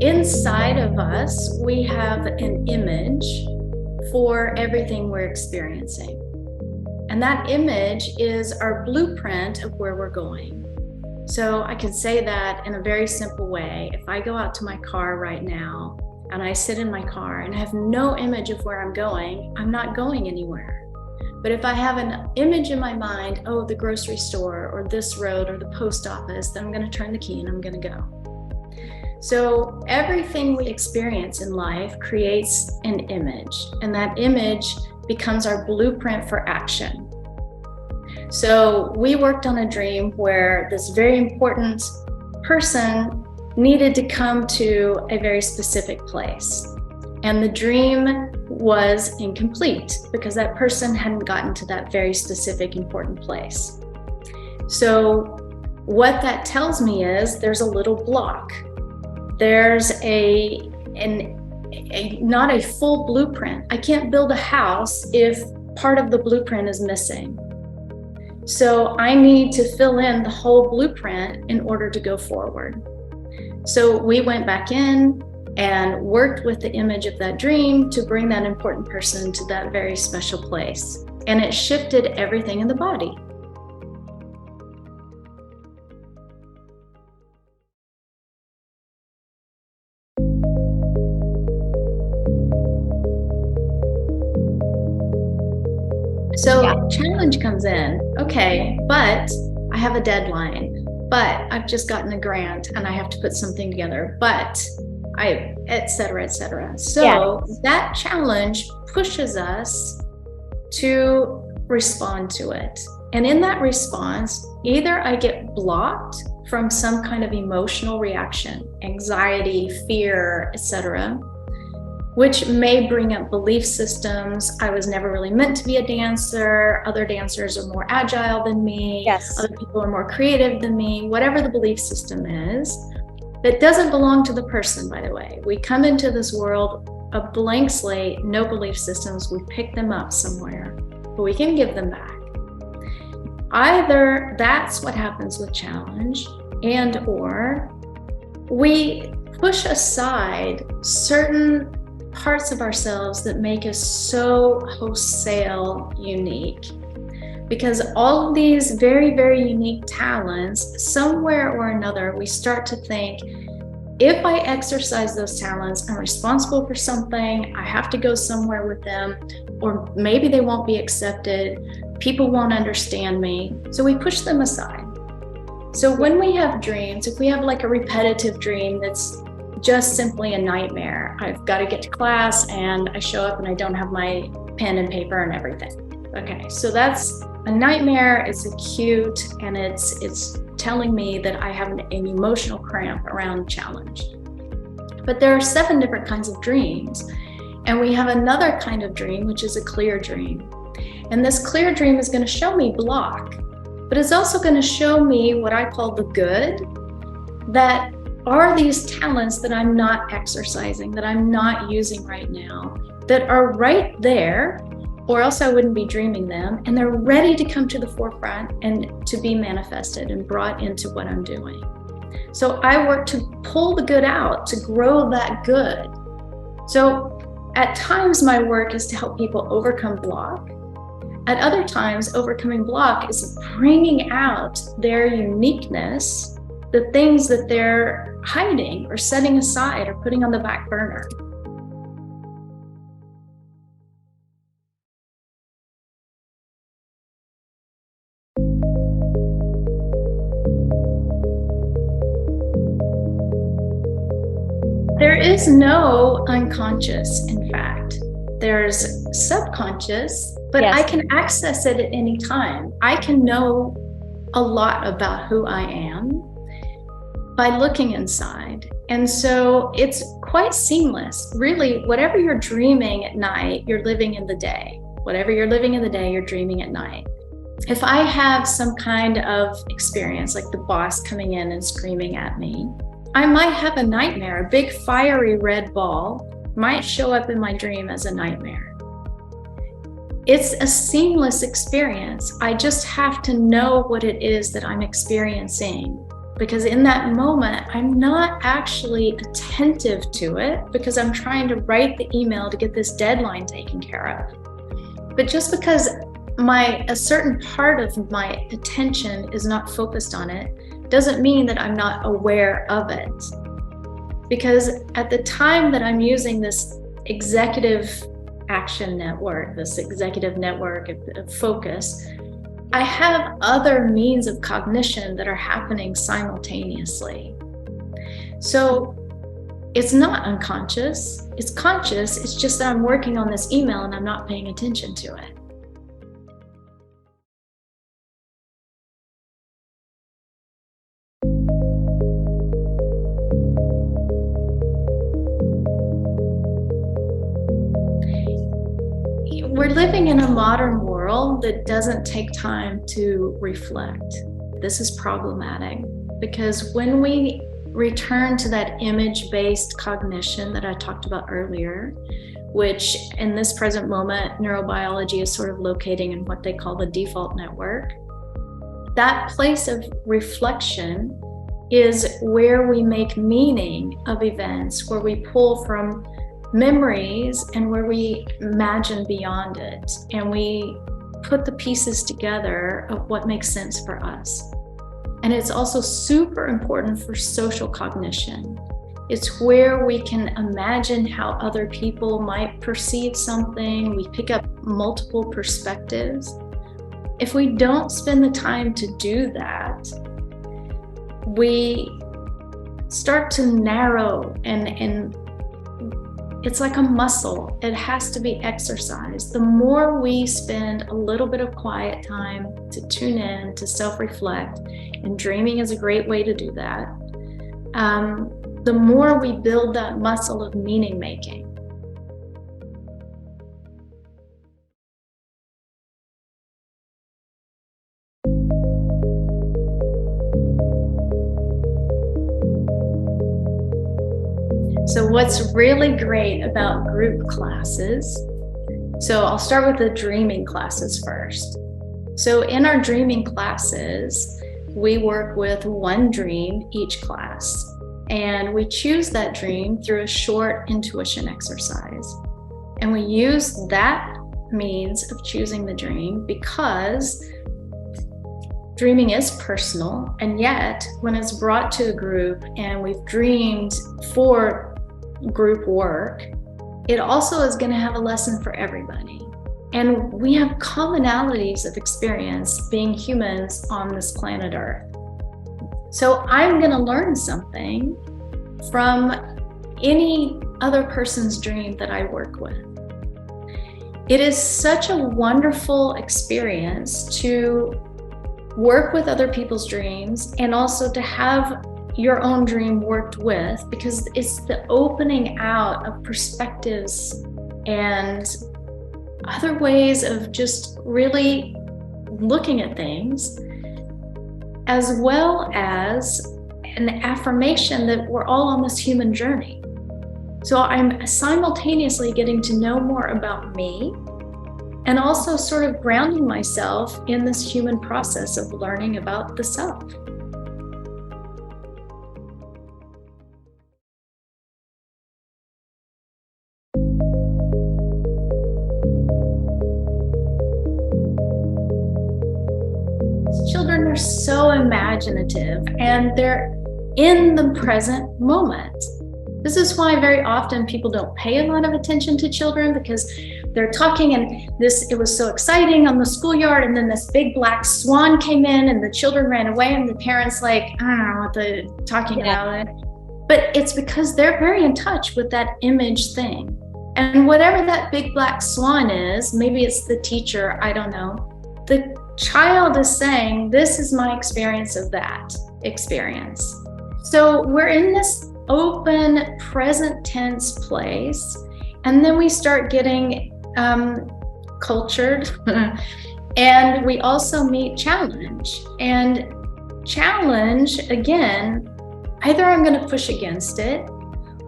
Inside of us, we have an image for everything we're experiencing. And that image is our blueprint of where we're going. So I can say that in a very simple way. If I go out to my car right now and I sit in my car and I have no image of where I'm going, I'm not going anywhere. But if I have an image in my mind, oh, the grocery store or this road or the post office, then I'm going to turn the key and I'm going to go. So everything we experience in life creates an image, and that image becomes our blueprint for action. So we worked on a dream where this very important person needed to come to a very specific place. And the dream was incomplete because that person hadn't gotten to that very specific, important place. So what that tells me is there's a little block. There's not a full blueprint. I can't build a house if part of the blueprint is missing. So I need to fill in the whole blueprint in order to go forward. So we went back in and worked with the image of that dream to bring that important person to that very special place. And it shifted everything in the body. So challenge comes in, okay, but I have a deadline, but I've just gotten a grant and I have to put something together, but et cetera, et cetera. So that challenge pushes us to respond to it. And in that response, either I get blocked from some kind of emotional reaction, anxiety, fear, et cetera, which may bring up belief systems. I was never really meant to be a dancer. Other dancers are more agile than me. Yes. Other people are more creative than me. Whatever the belief system is, that doesn't belong to the person, by the way. We come into this world a blank slate, no belief systems. We pick them up somewhere, but we can give them back. Either that's what happens with challenge, and or we push aside certain parts of ourselves that make us so wholesale unique. Because all of these very, very unique talents, somewhere or another, we start to think, if I exercise those talents, I'm responsible for something, I have to go somewhere with them, or maybe they won't be accepted, people won't understand me. So we push them aside. So when we have dreams, if we have like a repetitive dream that's just simply a nightmare. I've got to get to class and I show up and I don't have my pen and paper and everything. Okay, so that's a nightmare. It's acute and it's telling me that I have an emotional cramp around challenge. But there are 7 different kinds of dreams. And we have another kind of dream, which is a clear dream. And this clear dream is going to show me block, but it's also going to show me what I call the good, that are these talents that I'm not exercising, that I'm not using right now, that are right there, or else I wouldn't be dreaming them, and they're ready to come to the forefront and to be manifested and brought into what I'm doing. So I work to pull the good out, to grow that good. So at times my work is to help people overcome block. At other times, overcoming block is bringing out their uniqueness, the things that they're hiding or setting aside or putting on the back burner. There is no unconscious, in fact. There's subconscious, but I can access it at any time. I can know a lot about who I am by looking inside. And so it's quite seamless. Really, whatever you're dreaming at night, you're living in the day. Whatever you're living in the day, you're dreaming at night. If I have some kind of experience, like the boss coming in and screaming at me, I might have a nightmare. A big fiery red ball might show up in my dream as a nightmare. It's a seamless experience. I just have to know what it is that I'm experiencing Because in that moment, I'm not actually attentive to it because I'm trying to write the email to get this deadline taken care of. But just because a certain part of my attention is not focused on it doesn't mean that I'm not aware of it. Because at the time that I'm using this executive action network, this executive network of focus, I have other means of cognition that are happening simultaneously. So it's not unconscious, it's conscious, it's just that I'm working on this email and I'm not paying attention to it. We're living in a modern world that doesn't take time to reflect. This is problematic because when we return to that image-based cognition that I talked about earlier, which in this present moment, neurobiology is sort of locating in what they call the default network, that place of reflection is where we make meaning of events, where we pull from memories and where we imagine beyond it, and we put the pieces together of what makes sense for us. And it's also super important for social cognition. It's where we can imagine how other people might perceive something. We pick up multiple perspectives. If we don't spend the time to do that, we start to narrow, and it's like a muscle. It has to be exercised. The more we spend a little bit of quiet time to tune in, to self-reflect, and dreaming is a great way to do that, the more we build that muscle of meaning making. So what's really great about group classes, so I'll start with the dreaming classes first. So in our dreaming classes, we work with one dream each class, and we choose that dream through a short intuition exercise. And we use that means of choosing the dream because dreaming is personal, and yet when it's brought to a group and we've dreamed for group work, it also is going to have a lesson for everybody. And we have commonalities of experience being humans on this planet Earth. So I'm going to learn something from any other person's dream that I work with. It is such a wonderful experience to work with other people's dreams and also to have your own dream worked with, because it's the opening out of perspectives and other ways of just really looking at things, as well as an affirmation that we're all on this human journey. So I'm simultaneously getting to know more about me and also sort of grounding myself in this human process of learning about the self. Children are so imaginative and they're in the present moment. This is why very often people don't pay a lot of attention to children, because they're talking and it was so exciting on the schoolyard, and then this big black swan came in and the children ran away and the parents like, I don't know what they're talking about. But it's because they're very in touch with that image thing. And whatever that big black swan is, maybe it's the teacher, I don't know. The child is saying, this is my experience of that experience. So we're in this open present tense place, and then we start getting cultured and we also meet challenge. And challenge, again, either I'm going to push against it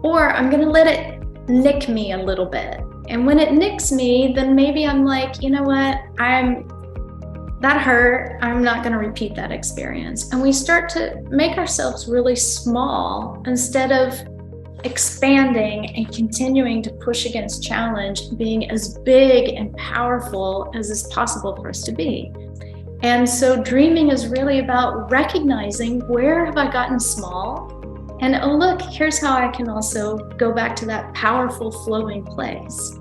or I'm going to let it nick me a little bit. And when it nicks me, then maybe I'm like, you know what, I'm that hurt. I'm not going to repeat that experience. And we start to make ourselves really small instead of expanding and continuing to push against challenge, being as big and powerful as is possible for us to be. And so dreaming is really about recognizing, where have I gotten small? And oh, look, here's how I can also go back to that powerful flowing place.